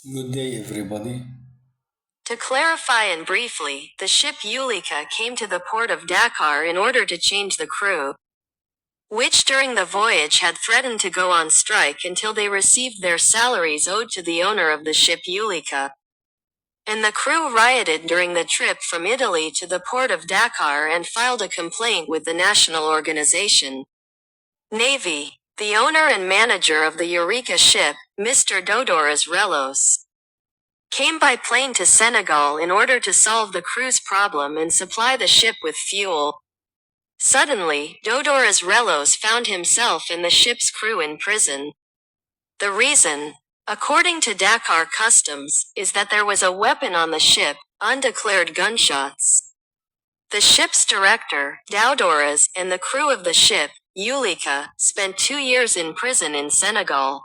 Good day, everybody. To clarify and briefly, the ship Ulika came to the port of Dakar in order to change the crew, which during the voyage had threatened to go on strike until they received their salaries owed to the owner of the ship Ulika. And the crew rioted during the trip from Italy to the port of Dakar and filed a complaint with the national organization. Navy. The owner and manager of the Eureka ship, Mr. Dodores Relos, came by plane to Senegal in order to solve the crew's problem and supply the ship with fuel. Suddenly, Dodores Relos found himself and the ship's crew in prison. The reason, according to Dakar Customs, is that there was a weapon on the ship, undeclared gunshots. The ship's director, Dodores, and the crew of the ship, Ulika, spent 2 years in prison in Senegal.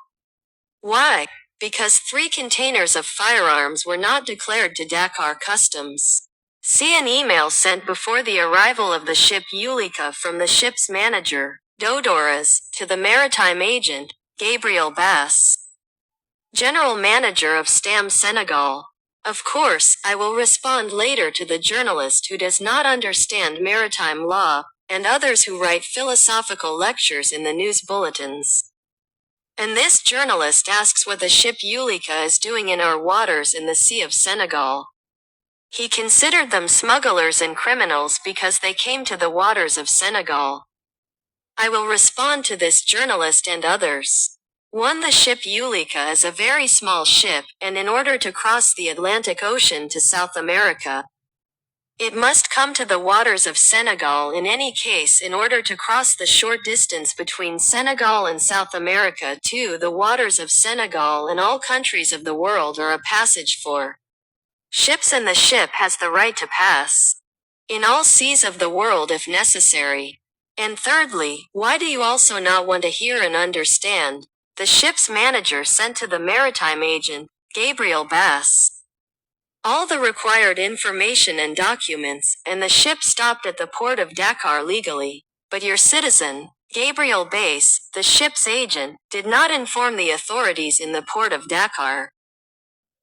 Why? Because 3 containers of firearms were not declared to Dakar Customs. See an email sent before the arrival of the ship Ulika from the ship's manager, Dodores, to the maritime agent, Gabriel Bass, general manager of STAM Senegal. Of course, I will respond later to the journalist who does not understand maritime law, and others who write philosophical lectures in the news bulletins. And this journalist asks what the ship Ulika is doing in our waters in the Sea of Senegal. He considered them smugglers and criminals because they came to the waters of Senegal. I will respond to this journalist and others. 1. The ship Ulika is a very small ship, and in order to cross the Atlantic Ocean to South America, it must come to the waters of Senegal in any case in order to cross the short distance between Senegal and South America. 2. The waters of Senegal and all countries of the world are a passage for ships, and the ship has the right to pass in all seas of the world if necessary. And thirdly, why do you also not want to hear and understand? The ship's manager sent to the maritime agent, Gabriel Bass, all the required information and documents, and the ship stopped at the port of Dakar legally. But your citizen, Gabriel Bass, the ship's agent, did not inform the authorities in the port of Dakar.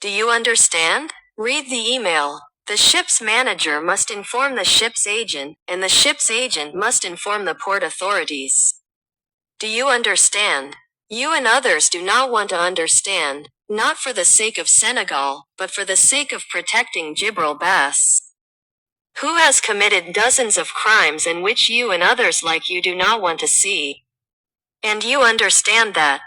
Do you understand? Read the email. The ship's manager must inform the ship's agent, and the ship's agent must inform the port authorities. Do you understand? You and others do not want to understand, not for the sake of Senegal, but for the sake of protecting Gibril Bass, who has committed dozens of crimes and which you and others like you do not want to see. And you understand that,